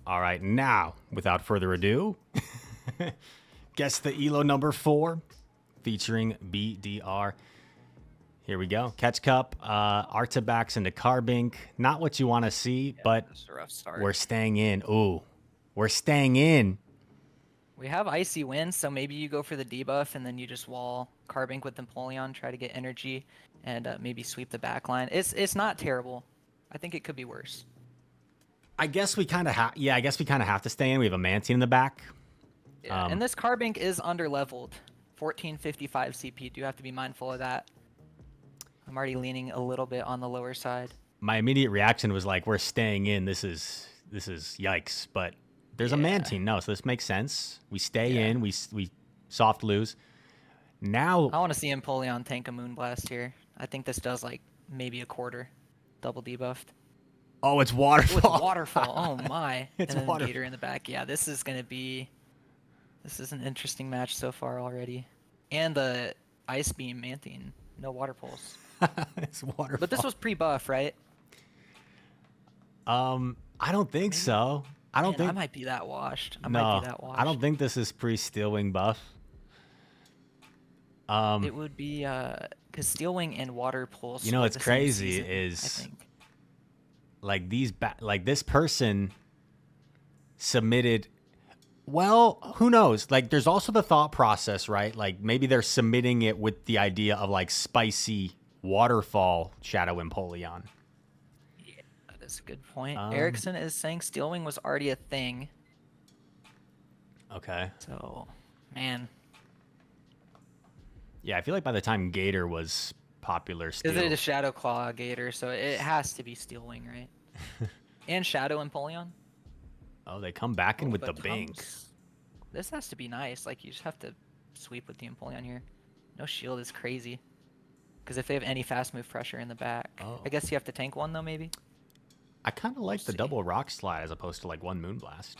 All right, now, without further ado, guess the ELO number 4 featuring BDR. Here we go. Catch Cup, Artabax into Carbink. Not what you want to see, but That's a rough start. we're staying in. Ooh, we're staying in. We have Icy Wind, so maybe you go for the debuff and then you just wall Carbink with Empoleon, try to get energy, and maybe sweep the back line. It's not terrible. I think it could be worse. I guess we kind of have. Yeah, I guess we kind of have to stay in. We have a Mantine in the back. Yeah, and this Carbink is under-leveled. 1455 CP. Do have to be mindful of that. I'm already leaning a little bit on the lower side. My immediate reaction was like, we're staying in. This is yikes. But there's a Mantine. No, so this makes sense. We stay in. We soft lose. Now I want to see Empoleon tank a Moonblast here. I think this does like maybe a quarter. Double debuffed. Oh, it's Waterfall. With Waterfall. Oh my. It's and then Waterfall. Gator in the back. Yeah, this is an interesting match so far already. And the Ice Beam Mantine. No Water Pulse. It's Waterfall. But this was pre-buff, right? I don't think so. I don't think I might be that washed. I don't think this is pre-Steelwing buff. It would be because Steelwing and Water Pulse. You know what's the same crazy season, is I think. like this person submitted. Well, who knows? Like, there's also the thought process, right? Like, maybe they're submitting it with the idea of like spicy Waterfall Shadow Empoleon. Yeah, that is a good point. Erickson is saying Steelwing was already a thing. Okay. So, man. Yeah, I feel like by the time Gator was popular, Is it a Shadow Claw Gator? So it has to be Steelwing, right? And Shadow Empoleon. Oh, they come back in with the But Bink. This has to be nice. Like, you just have to sweep with the Empoleon here. No shield is crazy. Because if they have any fast move pressure in the back. Oh. I guess you have to tank one, though, maybe? I kind of like the double Rock Slide as opposed to like one Moonblast.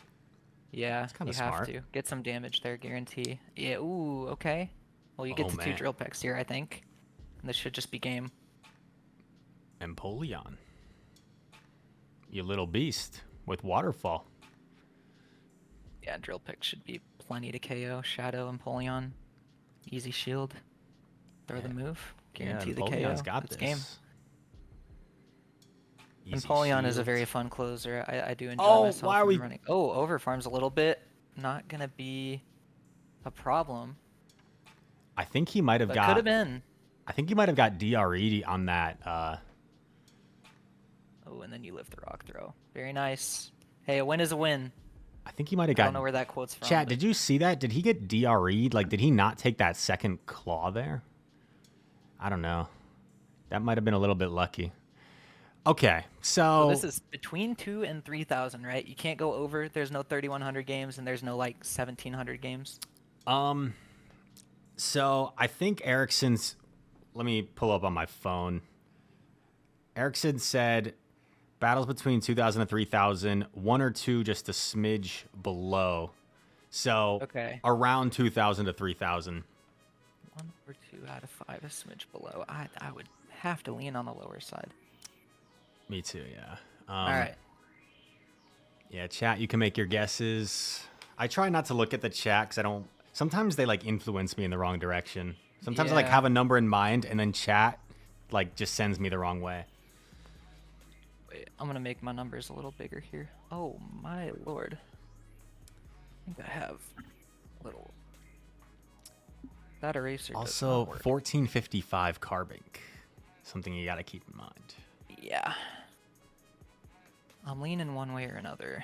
Yeah, It's kinda you have smart. to. Get some damage there, guarantee. Yeah, ooh, okay. Well, you get Oh, the 2 man. drill pecks here, I think. And this should just be game. Empoleon. You little beast with Waterfall. Yeah, drill pick should be plenty to KO. Shadow, Empoleon. Easy shield. Throw the move. Guarantee the KO. Empoleon's got It's this. game. Easy Empoleon is a shield. very fun closer. I do enjoy Oh, myself why are when we- running. Oh, overfarms a little bit. Not going to be a problem. I think he might have But got. could have been. I think he might have got DRE on that. Oh, and then you lift the rock throw. Very nice. Hey, a win is a win. I think he might have I got. don't know where that quote's from. Chat, but- did you see that? Did he get DRE'd? Like, did he not take that second claw there? I don't know. That might have been a little bit lucky. Okay, so This is between 2 and 3,000, right? You can't go over. There's no 3,100 games, and there's no like 1,700 games. So I think Erickson's. Let me pull up on my phone. Erickson said battles between 2,000 and 3,000, 1 or 2 just a smidge below. So Okay. around 2,000 to 3,000. 1 or 2 out of 5, a smidge below. I would have to lean on the lower side. Me too, yeah. All right. Yeah, chat, you can make your guesses. I try not to look at the chat because I don't. Sometimes they like influence me in the wrong direction. Sometimes I like Yeah. have a number in mind and then chat like just sends me the wrong way. Wait, I'm gonna make my numbers a little bigger here. Oh my lord. I think I have a little. That eraser. does Also, not work. 1455 Carbink. Something you got to keep in mind. Yeah. I'm leaning one way or another.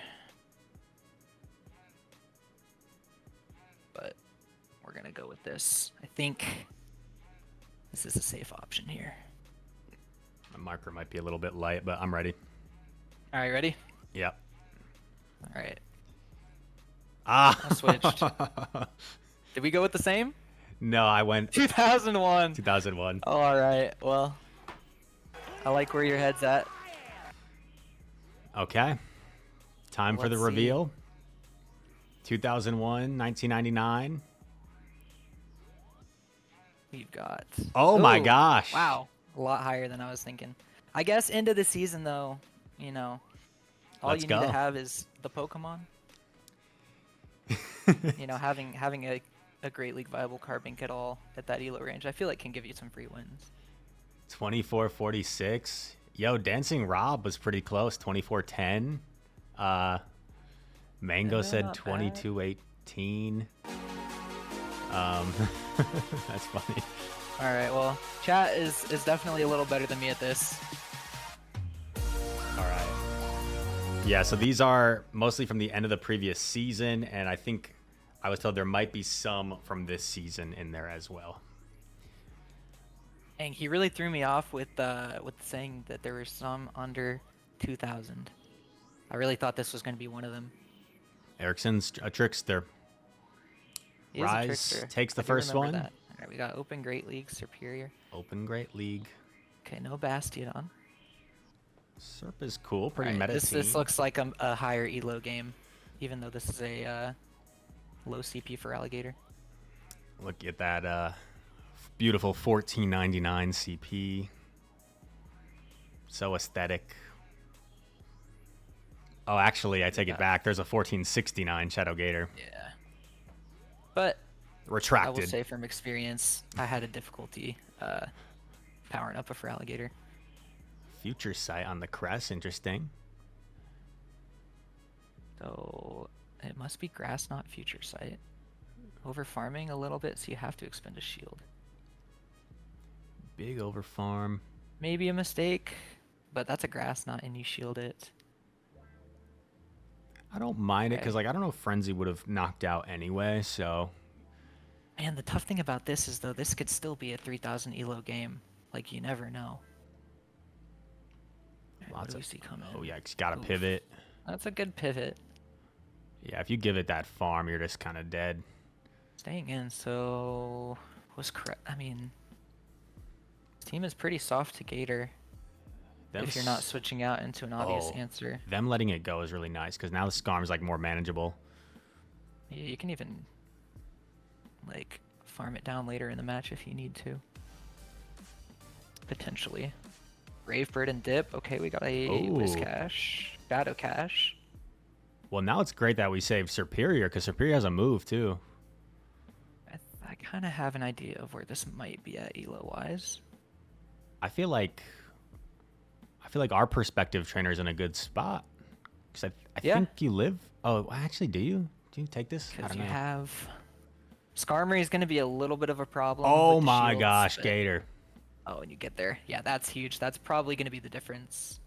But we're going to go with this. I think this is a safe option here. My marker might be a little bit light, but I'm ready. All right, ready? Yep. All right. Ah. I switched. Did we go with the same? No, I went 2001. 2001. All right. Well, I like where your head's at. Okay. Time for the Let's see. reveal. 2001, 1999. We've got. Oh my Ooh, gosh. Wow. A lot higher than I was thinking. I guess end of the season, though, you know, All Let's you need to go. have is the Pokemon. You know, having a Great League viable Carbink at all at that elo range, I feel like can give you some free wins. 2446. Yo, Dancing Rob was pretty close. 2410. Mango said Not bad. 2218. That's funny. All right, well, chat is definitely a little better than me at this. All right. Yeah, so these are mostly from the end of the previous season, and I think I was told there might be some from this season in there as well. And he really threw me off with saying that there were some under 2,000. I really thought this was going to be one of them. Erickson's a trickster. He is a Rise trickster. takes the I do first remember one. That. All right, we got Open Great League, Superior. Open Great League. Okay, no Bastion. Serp is cool. Pretty Right, meta this team. looks like a higher elo game, even though this is a low CP for Alligator. Look at that beautiful 1499 CP. So aesthetic. Oh, actually, I take it back. There's a 1469 Shadow Gator. Yeah. But Retracted. I will say from experience, I had a difficulty powering up a for Alligator. Future Sight on the crest. Interesting. So it must be grass, not Future Sight. Over farming a little bit, so you have to expend a shield. Big over farm. Maybe a mistake, but that's a grass, not and you shield it. I don't mind it because, like, I don't know if Frenzy would have knocked out anyway, so. Man, the tough thing about this is, though, this could still be a 3,000 elo game. Like, you never know. What do we see coming? Oh, yeah, it's got to pivot. That's a good pivot. Yeah, if you give it that farm, you're just kind of dead. Staying in, so was correct. I mean, this team is pretty soft to Gator. If you're not switching out into an obvious answer. Them letting it go is really nice because now the Skarm's like more manageable. Yeah, you can even like farm it down later in the match if you need to. Potentially. Bravebird and Dip. Okay, we got a Whiscash. Shadow Cash. Well, now it's great that we saved Superior because Superior has a move too. I kind of have an idea of where this might be at elo-wise. I feel like our perspective trainer's in a good spot. Because I think you live... Oh, actually, do you? Do you take this? I Because don't you know. have... Skarmory is going to be a little bit of a problem. Oh with the my shields, gosh, but... Gator. Oh, and you get there. Yeah, that's huge. That's probably going to be the difference.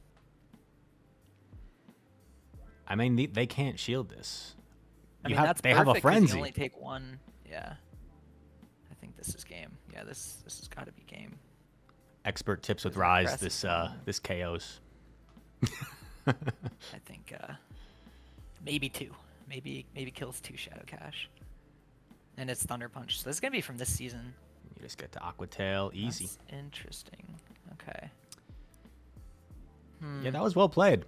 I mean, they can't shield this. I mean, that's they have a perfect 'cause Frenzy. You only take one. Yeah. I think this is game. Yeah, this has got to be game. Expert tips with There's Rise. aggressive This KOs. I think maybe two. Maybe kills 2 Shadow Cash. And it's Thunder Punch. So this is going to be from this season. You just get to Aqua Tail. Easy. That's interesting. Okay. Yeah, that was well played.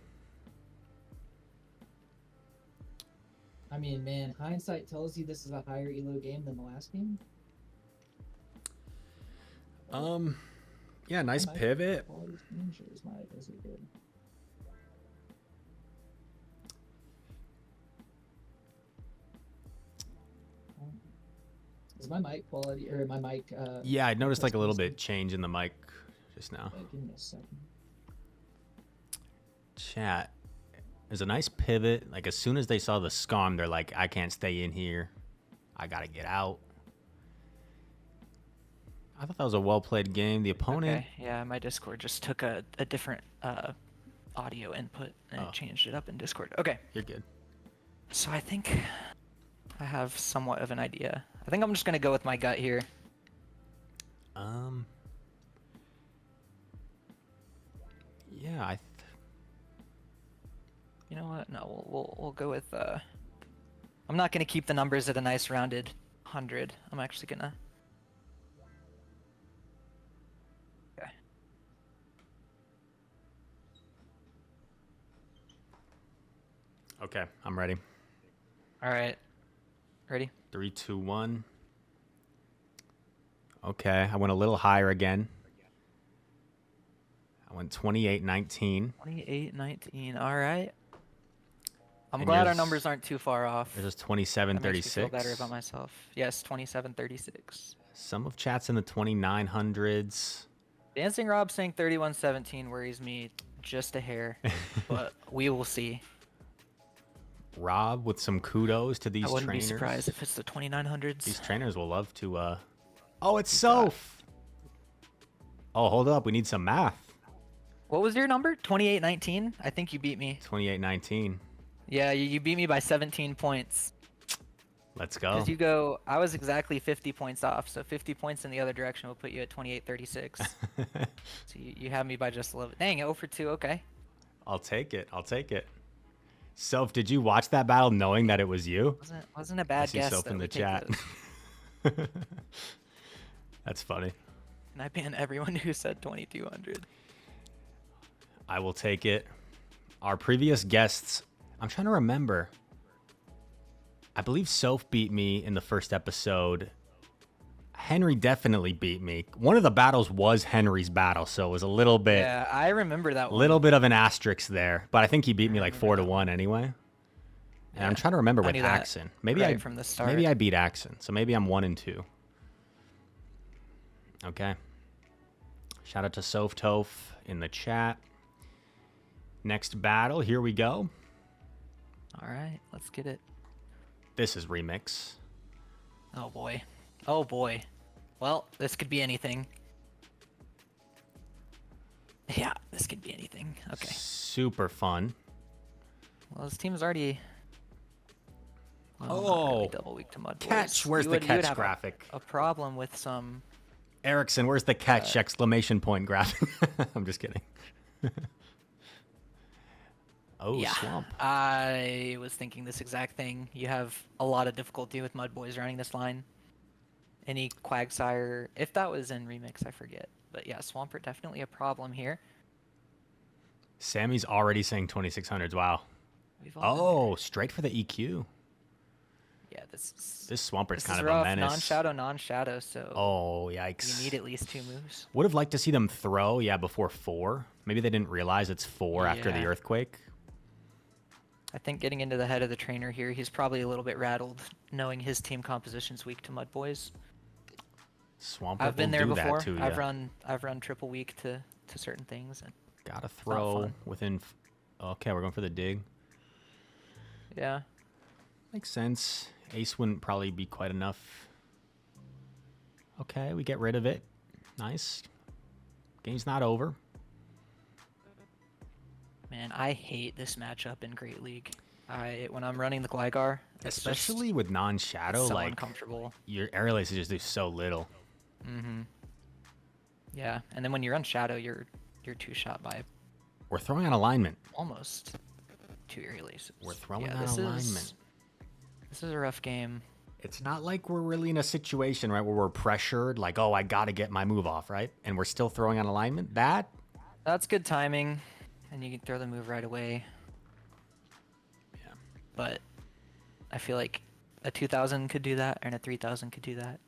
I mean, man, hindsight tells you this is a higher elo game than the last game. Yeah, nice pivot. Is my mic quality or my mic? Yeah, I noticed like a little bit change in the mic just now. Give me a second. Chat. There's a nice pivot. Like as soon as they saw the Skarm, they're like, I can't stay in here. I gotta get out. I thought that was a well played game. The opponent. Okay. Yeah, my Discord just took a different audio input and it changed it up in Discord. Okay. You're good. So I think I have somewhat of an idea. I think I'm just gonna go with my gut here. Yeah, You know what? No, we'll go with. I'm not gonna keep the numbers at a nice rounded 100. I'm actually gonna. Okay. Okay, I'm ready. All right. Ready? 3, 2, 1. Okay, I went a little higher again. I went 28-19. 28-19. All right. I'm And glad our yours- numbers aren't too far off. There's That makes me feel better 2736. about myself. Yes, 2736. Some of chat's in the 2900s. Dancing Rob saying 3117 worries me just a hair, but we will see. Rob with some kudos to these I wouldn't trainers. be surprised if it's the 2900s. These trainers will love to. Oh, it's Soph. Oh, hold up. We need some math. What was your number? 2819? I think you beat me. 2819. Yeah, you beat me by 17 points. Let's go. Because you go, I was exactly 50 points off, so 50 points in the other direction will put you at 2836. So you have me by just a little bit. Dang, 0 for 2, okay. I'll take it. I'll take it. Soph, did you watch that battle knowing that it was you? Wasn't a I bad see guess. Soph Though. in the We take chat. those. That's funny. And I ban everyone who said 2200. I will take it. Our previous guests, I'm trying to remember. I believe Soph beat me in the first episode. Henry definitely beat me. One of the battles was Henry's battle, so it was a little bit, Yeah, I remember that one. little bit of an asterisk there. But I think he beat me like remember 4-1 anyway. And I'm Yeah, trying to remember I with knew that Axon. Maybe right from the start. Maybe I beat Axon, so maybe I'm 1-2. Okay. Shout out to Soph Toph in the chat. Next battle, here we go. All right, let's get it. This is remix. Oh boy. Oh boy. Well, this could be anything. Yeah, this could be anything. Okay. Super fun. Well, this team's already. Well, not really Oh, double weak to Mud Boys. catch. Where's You the would- you would catch have graphic? A problem with some. Erickson, where's the catch exclamation point graphic? I'm just kidding. Oh, Yeah, swamp. I was thinking this exact thing. You have a lot of difficulty with Mud Boys running this line. Any Quagsire, if that was in Remix, I forget. But yeah, Swampert definitely a problem here. Sammy's already saying 2600s. Wow. We've all been Oh, straight for the EQ. there. Yeah, this This Swamper's is kind of rough. a menace. Non-shadow, so Oh, yikes. you need at least 2 moves. Would have liked to see them throw, yeah, before 4. Maybe they didn't realize it's 4 after the Yeah. earthquake. I think getting into the head of the trainer here, he's probably a little bit rattled, knowing his team composition's weak to Mud Boys. Swampert I've been will there do before. that to I've ya. run triple weak to certain things, and Gotta throw fun. within. Okay, we're going for the dig. yeah. Makes sense. Ace wouldn't probably be quite enough. Okay, we get rid of it. Nice. Game's not over. Man, I hate this matchup in Great League. When I'm running the Gligar, it's Especially with non-shadow, so like uncomfortable. your air laces just do so little. Mm-hmm. Yeah, and then when you run Shadow, you're 2-shot by We're throwing on alignment. almost 2 area laces. We're throwing yeah, on this alignment. This is a rough game. It's not like we're really in a situation, right, where we're pressured, like, oh, I gotta get my move off, right? And we're still throwing on alignment. That's good timing, and you can throw the move right away. Yeah. But I feel like a 2000 could do that, and a 3000 could do that.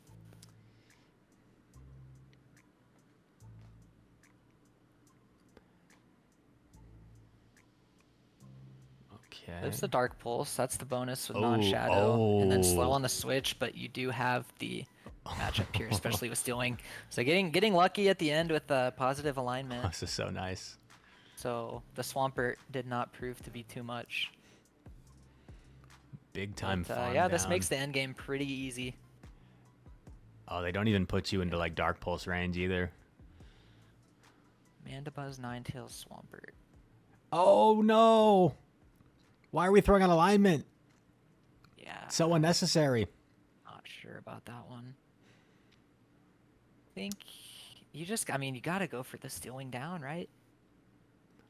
Okay. There's the Dark Pulse. That's the bonus with Oh, non-shadow, and then slow oh. on the switch. But you do have the matchup here, especially with Steel Wing. So getting lucky at the end with positive alignment. This is so nice. So the Swampert did not prove to be too much. Big time But, farm yeah, this down. makes the end game pretty easy. Oh, they don't even put you into like Dark Pulse range either. Mandibuzz, Ninetales, Swampert. Oh no! Why are we throwing on alignment? Yeah, So unnecessary. not sure about that one. I think you just, I mean, you gotta go for the Steel Wing down, right?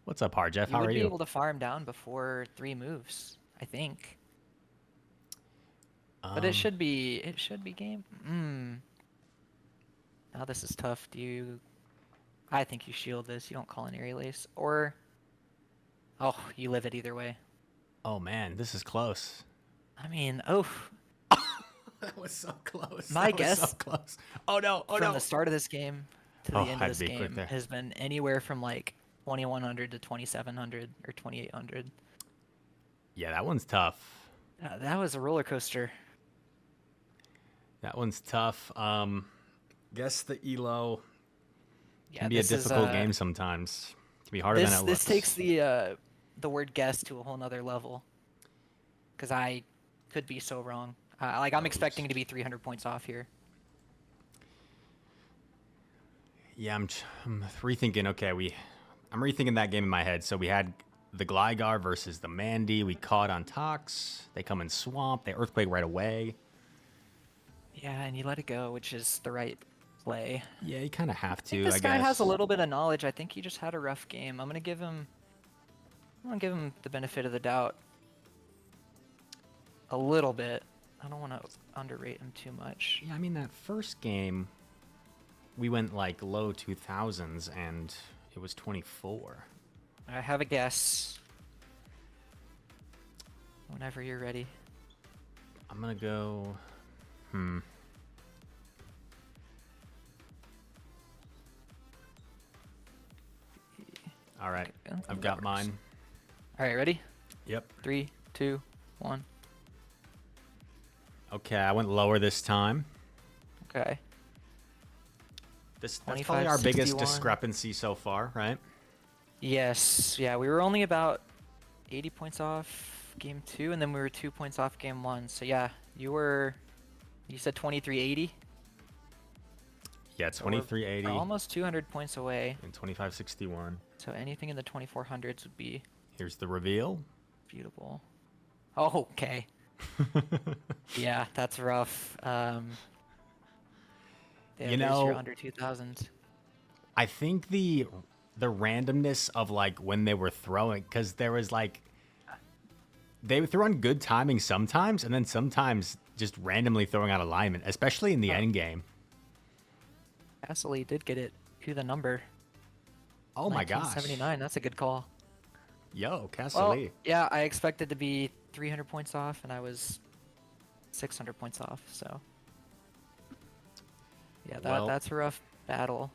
What's up, Harjeff? You How would are be you? able to farm down before 3 moves, I think. But it should be game. Now this is tough. I think you shield this. You don't call an Airy Lace, or oh, you live it either way. Oh man, this is close. I mean, oh, That was so close. My That was so guess close. Oh no! Oh from no! the start of this game to the Oh, end I'd of this be quick game there. has been anywhere from like 2100 to 2700 or 2800. Yeah, that one's tough. That was a roller coaster. That one's tough. Guess the Elo Yeah, can be a this is difficult game sometimes. It can be harder than it this looks. takes the word guess to a whole nother level. Because I could be so wrong. Like I'm expecting to be 300 points off here. Yeah, I'm rethinking. Okay, I'm rethinking that game in my head. So we had the Gligar versus the Mandy. We caught on Tox. They come in Swamp. They Earthquake right away. Yeah, and you let it go, which is the right play. Yeah, you kind of have I think to. this guy has a little bit of knowledge. I think he just had a rough game. I'm gonna give him the benefit of the doubt. A little bit. I don't want to underrate him too much. Yeah, I mean that first game, we went like low 2000s, and it was 24. I have a guess. Whenever you're ready. I'm gonna go. All right, Okay, I've got that works. mine. All right, ready? Yep. 3, 2, 1. Okay, I went lower this time. Okay. That's probably our 25, biggest 61. discrepancy so far, right? Yes. Yeah, we were only about 80 points off game 2, and then we were 2 points off game 1. So yeah, you said 2380. Yeah, So we're 2380 almost 200 points away. and 2561. So anything in the 2400s would be Here's the reveal. beautiful. Oh, okay. Yeah, that's rough. Yeah, You there's know- your under 2000s. I think the randomness of like when they were throwing, because there was like they would throw on good timing sometimes, and then sometimes just randomly throwing out alignment, especially in the end game. Castle did get it to the number. Oh my gosh! 1979. That's a good call. Yo, Castle. Well, yeah, I expected to be 300 points off, and I was 600 points off. So, yeah, that's a rough battle.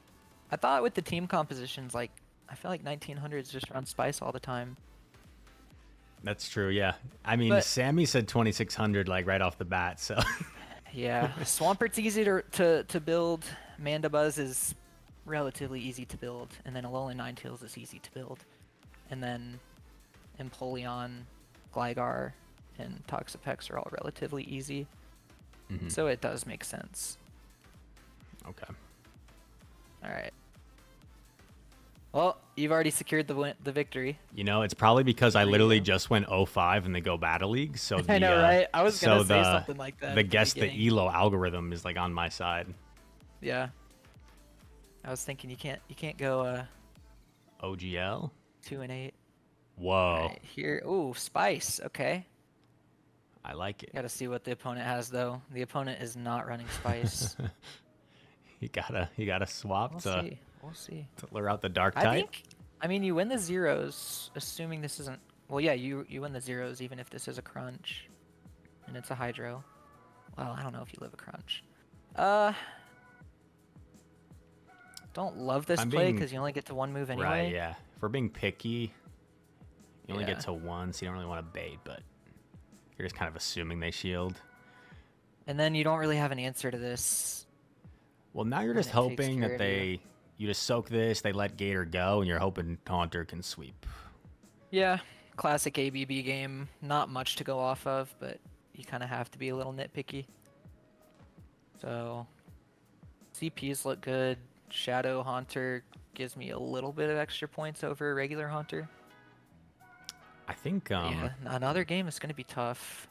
I thought with the team compositions, like I feel like 1900s just run Spice all the time. That's true. Yeah, I mean, But- Sammy said 2600 like right off the bat. So Yeah, Swampert's easy to build. Mandibuzz is relatively easy to build, and then Alolan Ninetales is easy to build, and then Empoleon, Gligar, and Toxapex are all relatively easy. Mhm. So it does make sense. okay. All right. Well, you've already secured the victory. You know, it's probably because I There you literally go. just went 05 in the Go Battle League. So I know, right? I was gonna so say the- something like that. The at the guess the beginning. Elo algorithm is like on my side. Yeah. I was thinking you can't go OGL. 2 and 8. Whoa, All right, here. Ooh, Spice. Okay. I like it. Got to see what the opponent has though. The opponent is not running Spice. You gotta swap We'll to see. We'll see. lure out the dark I type. think. I mean, you win the zeros, assuming this isn't. Well, yeah, you win the zeros even if this is a crunch, and it's a hydro. Well, I don't know if you live a crunch. Don't love this I'm play being- because you only get to one move anyway. Right, yeah. If we're being picky, you only Yeah. get to one, so you don't really want to bait, but you're just kind of assuming they shield. And then you don't really have an answer to this. Well, now you're And just it takes hoping care that of you. you just soak this, they let Gator go, and you're hoping Haunter can sweep. Yeah, classic ABB game. Not much to go off of, but you kind of have to be a little nitpicky. So, CPs look good. Shadow Haunter gives me a little bit of extra points over a regular Haunter. I think Yeah, another game is going to be tough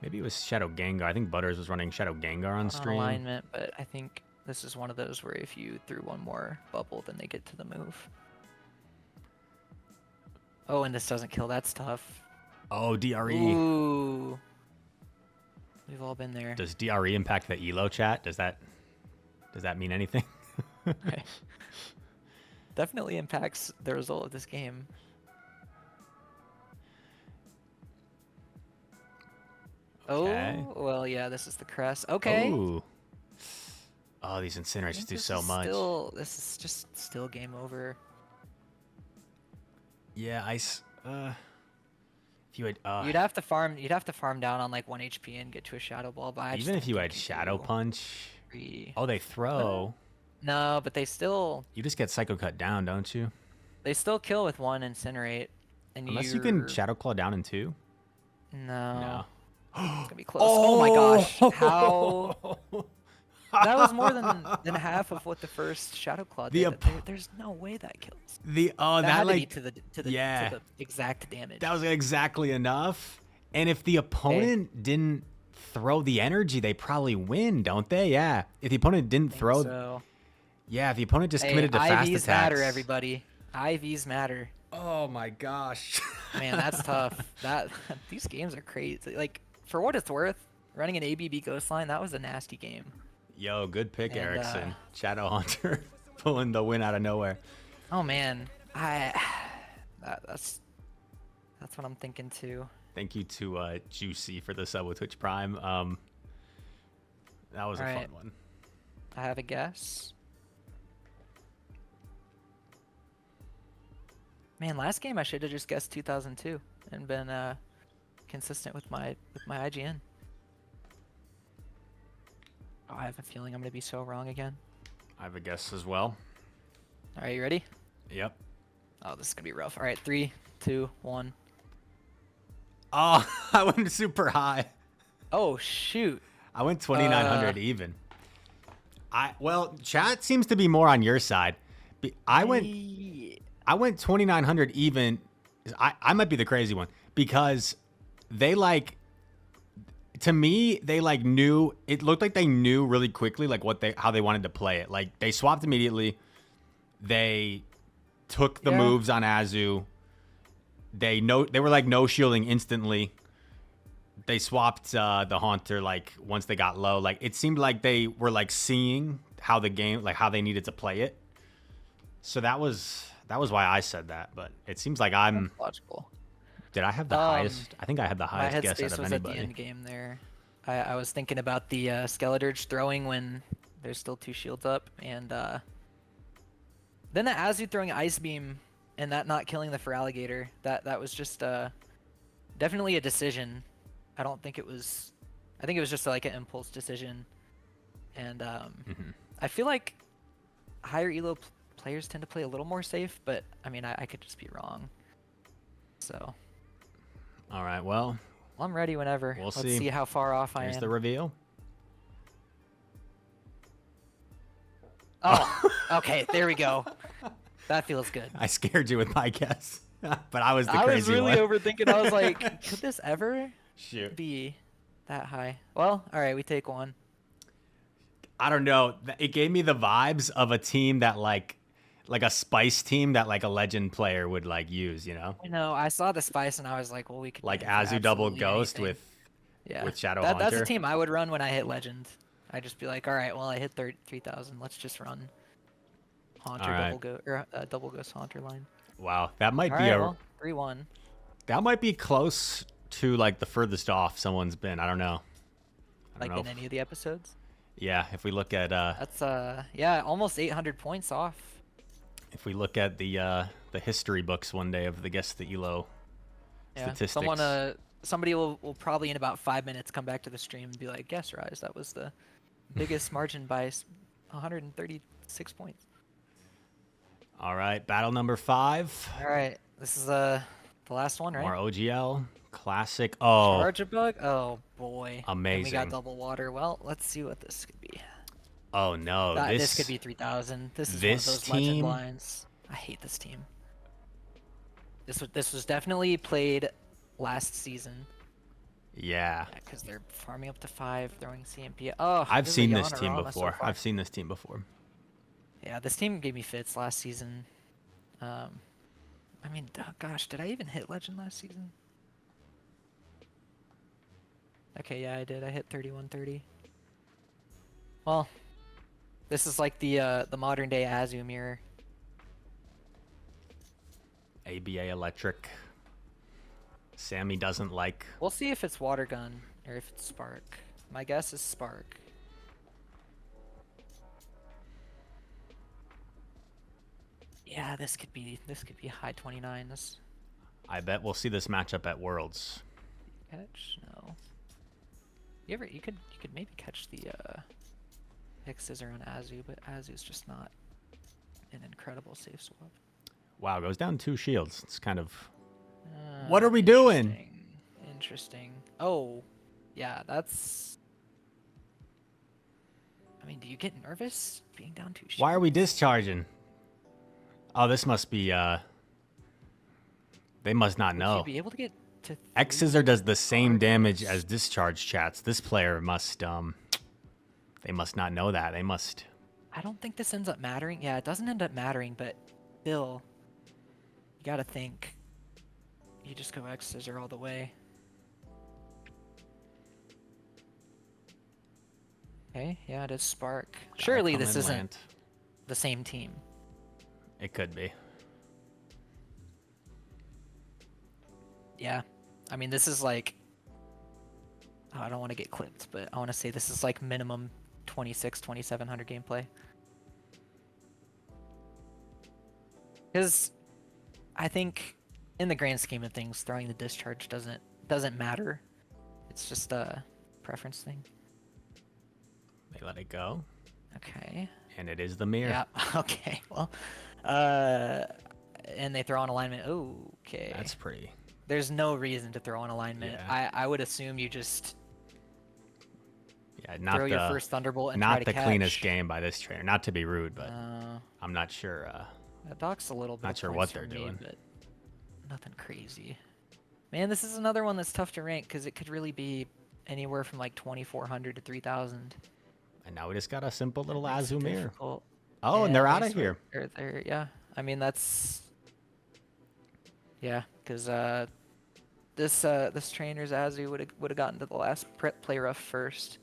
maybe it was Shadow Gengar. I think Butters was running Shadow Gengar on on stream. alignment, but I think this is one of those where if you threw one more bubble, then they get to the move. Oh, and this doesn't kill. That's tough. Oh, DRE. Ooh. We've all been there. Does DRE impact the Elo chat? Does that mean anything? Right. Definitely impacts the result of this game. Okay. Oh, well, yeah, this is the crest. Okay. Ooh. Oh, these I Incinerations think do this so is much. This is just still game over. Yeah, If you had, You'd have to farm. You'd have to farm down on like 1 HP and get to a Shadow Ball. But I just even if don't you think had you Shadow do Punch. 3. Oh, they throw. No, but they still You just get Psycho Cut down, don't you? kill with 1 Incinerate, and Unless you can Shadow Claw down in 2. No, No. it's gonna be close. Oh my gosh, how? That was more than half of what the first Shadow Claw The did. There's no way that kills. that That had to be like to yeah. the exact damage. that was exactly enough. And if the opponent didn't throw the energy, they probably win, don't they? Yeah. If the opponent didn't throw, So, yeah. If the opponent just hey, committed to fast IVs attacks, matter, everybody. IVs matter. Oh my gosh. Man, that's tough. These games are crazy. Like, for what it's worth, running an ABB Ghost line, that was a nasty game. Yo, good pick, And, Erickson. Shadow Hunter pulling the win out of nowhere. Oh man, that's what I'm thinking too. Thank you to Juicy for the sub with Twitch Prime. That was a Alright. fun one. I have a guess. Man, last game I should have just guessed 2002 and been consistent with my IGN. Oh, I have a feeling I'm gonna be so wrong again. I have a guess as well. All right, you ready? Yep. Oh, this is gonna be rough. All right, 3, 2, 1. Oh, I went super high. Oh shoot. I went 2,900 even. Well, chat seems to be more on your side. I went 2,900 even. I might be the crazy one because they to me, they knew, it looked like they knew really quickly how they wanted to play it. Like they swapped immediately. They took the moves on Azu. They were like no shielding instantly. They swapped the Haunter once they got low. Like it seemed like they were seeing how the game, how they needed to play it. So that was why I said that. But it seems like I'm logical. Did I have the highest? I think I had the My highest guess out headspace of was anybody. at the end game there. I was thinking about the Skeledirge throwing when there's still 2 shields up, and then the Azu throwing Ice Beam and that not killing the Feraligatr. That was just definitely a decision. I think it was just like an impulse decision, and I feel like higher elo players tend to play a little more safe, but I mean I could just be wrong. So. All right, well, I'm ready whenever. Let's see how far off I am. Here's the reveal. Oh, okay, there we go. That feels good. I scared you with my guess, but I was the I crazy was really one. overthinking. I was like, could this ever Shoot. be that high? Well, all right, we take 1. I don't know. It gave me the vibes of a team that like a spice team that a legend player would use, you know? You know, I saw the spice and I was like, well, we could Like ban for Azu double absolutely ghost anything. with Shadow That's Hunter. a team I would run when I hit legend. I'd just be like, all right, well, I hit 3,000. Let's just run Haunter All right. double ghost Haunter line. Wow, that might All be right, well, 3-1. that might be close to the furthest off someone's been. I don't know. Like in any of the episodes. Yeah, if we look at That's yeah, almost 800 points off. if we look at the history books one day of the guess the elo statistics. Somebody will probably in about 5 minutes come back to the stream and be like, "Guess Rise, that was the biggest margin by 136 points." All right, battle number 5. All right, this is the last one, right? More OGL classic. Oh, Charge a bug. Oh boy. Amazing. And we got double water. Well, let's see what this could be. oh no, This could be 3,000. This is one of those legend lines. I hate this team. This was definitely played last season. Yeah. Because they're farming up to 5, throwing CMP. Oh, I've seen this Yana team Rama before. so far. I've seen this team before. Yeah, this team gave me fits last season. I mean, gosh, did I even hit legend last season? Okay, yeah, I did. I hit 3130. Well, this is like the modern day Azu mirror. ABA electric. Sammy doesn't like. We'll see if it's water gun or if it's spark. My guess is spark. Yeah, this could be high 29s. I bet we'll see this matchup at Worlds. Catch? No. You could maybe catch the Pick Scissor on Azu, but Azu's just not an incredible safe swap. Wow, goes down 2 shields. It's kind of... What are we doing? Interesting. Oh, yeah, that's... I mean, do you get nervous being down 2 shields? Why are we discharging? Oh, this must be... They must not know. Would you be able to get to... X Scissor does the same damage as discharge chats. This player must... They must not know that. They must... I don't think this ends up mattering. Yeah, it doesn't end up mattering, but still, you gotta think. You just go X Scissor all the way. Okay, yeah, it is Spark. Surely this isn't the same team. It could be. Yeah, I mean, this is like... Oh, I don't want to get clipped, but I want to say this is like minimum 2600-2700 gameplay. Because I think in the grand scheme of things, throwing the discharge doesn't matter. It's just a preference thing. They let it go. Okay. And it is the mirror. Yeah. Okay. Well, and they throw on alignment. Okay. That's pretty. There's no reason to throw on alignment. Yeah. I would assume you just not throw the your first Thunderbolt and not try to the catch. cleanest game by this trainer. Not to be rude, but Uh, I'm not sure. that docks a little bit. Not of sure points what for they're me, doing. but nothing crazy. Man, this is another one that's tough to rank because it could really be anywhere from like 2,400 to 3,000. And now we just got a simple little Makes it Azu mirror. difficult. Oh, and Yeah, they're they out of sort- here. yeah, I mean that's because this trainer's Azu would have gotten to the last play rough first.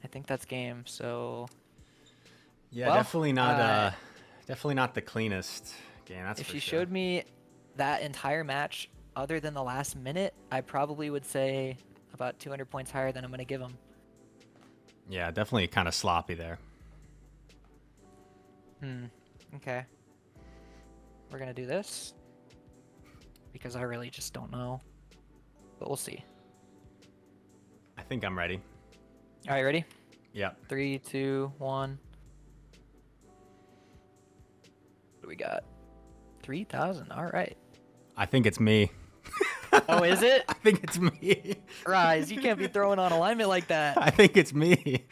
I think that's game. So Yeah, Well, definitely not the cleanest game. That's if for you sure. showed me that entire match, other than the last minute, I probably would say about 200 points higher than I'm gonna give him. Yeah, definitely kind of sloppy there. Okay. We're gonna do this because I really just don't know, but we'll see. I think I'm ready. All right, ready? Yep. 3, 2, 1. What do we got? 3,000. All right. I think it's me. Oh, is it? I think it's me. Rise, you can't be throwing on alignment like that. I think it's me.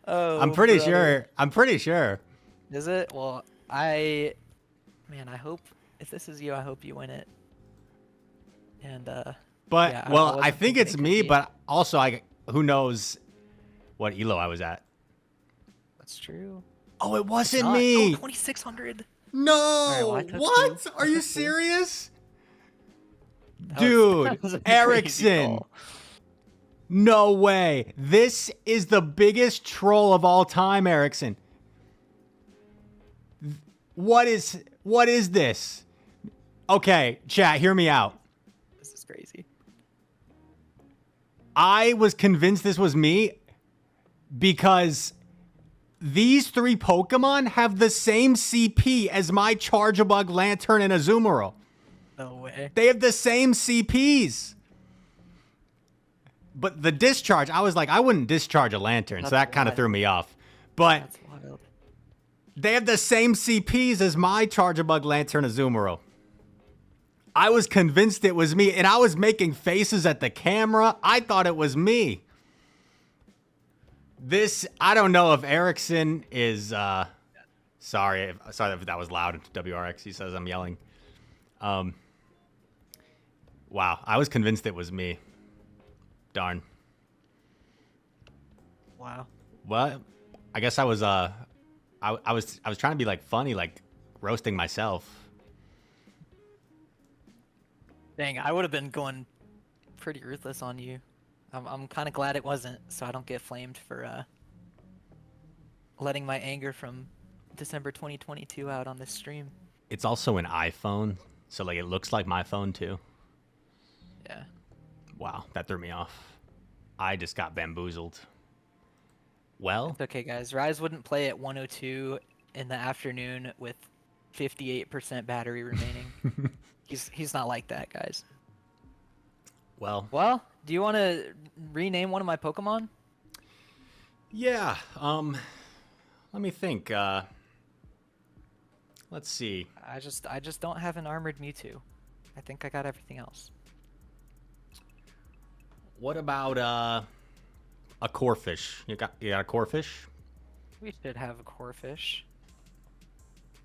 Oh, I'm pretty brother. sure. I'm pretty sure. Is it? Well, man, I hope if this is you, I hope you win it. And But yeah, well, I wasn't think thinking it's it could me. be. But also, who knows what elo I was at? that's true. Oh, it wasn't Not- me. Oh, 2,600. No. well, I took What? two. Are I you took two. serious? That Dude, was a crazy Erickson. call. No way. This is the biggest troll of all time, Erickson. What is this? Okay, chat, hear me out. This is crazy. I was convinced this was me because these 3 Pokemon have the same CP as my Charjabug, Lantern, and Azumarill. No way. They have the same CPs. But the discharge, I was like, I wouldn't discharge a Lantern, so That's that kind of wild. threw me off. But That's wild. they have the same CPs as my Charjabug, Lantern, Azumarill. I was convinced it was me, and I was making faces at the camera. I thought it was me. I don't know if Erickson is, sorry if that was loud. WRX, he says I'm yelling. Wow, I was convinced it was me. Darn. Wow. What? I guess I was, I was trying to be like funny, like roasting myself. Dang, I would have been going pretty ruthless on you. I'm kind of glad it wasn't, so I don't get flamed for letting my anger from December 2022 out on this stream. It's also an iPhone, so like it looks like my phone too. Yeah. Wow, that threw me off. I just got bamboozled. Well, It's okay, guys. Rise wouldn't play at 1:02 in the afternoon with 58% battery remaining. He's not like that, guys. Well, Well, do you want to rename one of my Pokemon? yeah. Let me think. Let's see. I just don't have an armored Mewtwo. I think I got everything else. What about a Corphish? You got a Corphish? We should have a Corphish.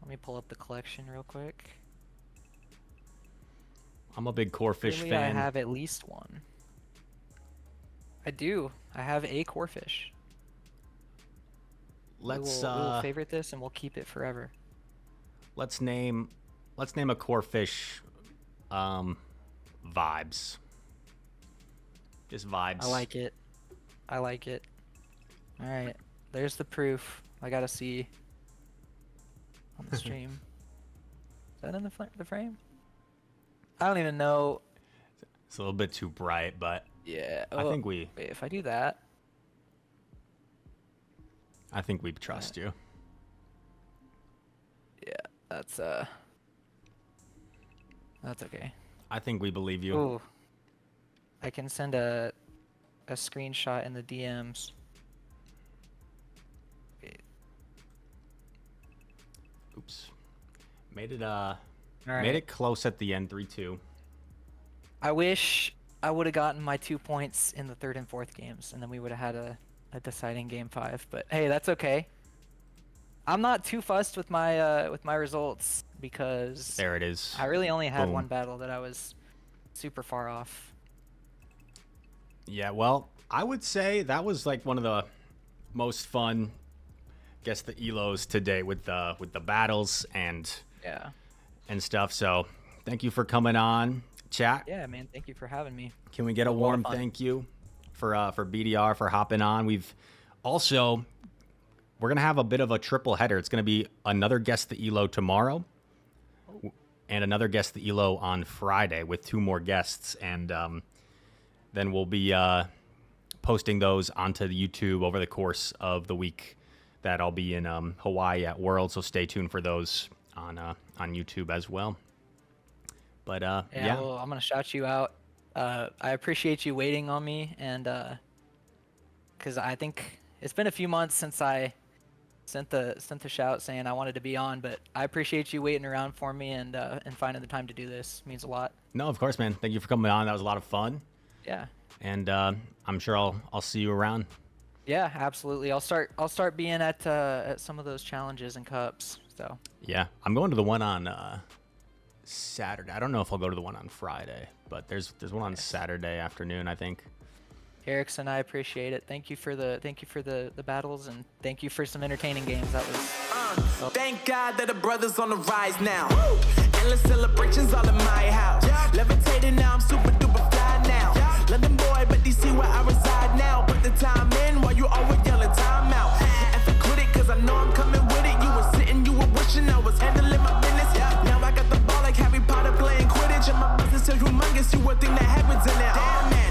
Let me pull up the collection real quick. I'm a big Corphish Really, fan. I have at least one. I do. I have a Corphish. Let's we will favorite this and we'll keep it forever. let's name a Corphish vibes. Just vibes. I like it. I like it. All right. There's the proof. I gotta see on the stream. Is that in the frame? I don't even know. It's a little bit too bright, but Yeah. I think we Wait, if I do that. trust you. Yeah, that's okay. I think we believe you. Ooh. I can send a screenshot in the DMs. Okay. Oops. Made it All right. made it close at the end, 3-2. I wish I would have gotten my 2 points in the third and fourth games, and then we would have had a deciding game 5. But hey, that's okay. I'm not too fussed with my results because There it is. I really only had Boom. one battle that I was super far off. Yeah, well, I would say that was like one of the most fun guess the elos today with the battles and Yeah. stuff. So, thank you for coming on, chat. Yeah, man. Thank you for having me. Can we get a lot of warm fun. thank you for BDR for hopping on? We've also we're gonna have a bit of a triple header. It's gonna be another guess the elo tomorrow, and another guest the elo on Friday with 2 more guests, and then we'll be posting those onto the YouTube over the course of the week that I'll be in Hawaii at World. So stay tuned for those on YouTube as well. But yeah. Well, I'm gonna shout you out. I appreciate you waiting on me, and because I think it's been a few months since I sent the shout saying I wanted to be on, but I appreciate you waiting around for me and finding the time to do this. It means a lot. No, of course, man. Thank you for coming on. That was a lot of fun. Yeah. And I'm sure I'll see you around. Yeah, absolutely. I'll start being at some of those challenges and cups. So. Yeah, I'm going to the one on Saturday. I don't know if I'll go to the one on Friday, but there's one on Saturday afternoon, I think. Erickson, I appreciate it. Thank you for the battles, and thank you for some entertaining games. That was. Thank God that the brothers on the rise now. Endless celebrations all in my house. Levitating now, I'm super duper fly now. London boy, but DC where I reside now. Put the time in while you always yelling time out. And for quit it, cause I know I'm coming with it. You were sitting, you were wishing I was handling my business. Now I got the ball like Harry Potter playing Quidditch. And my business is humongous, you would think that happens in there. Damn man.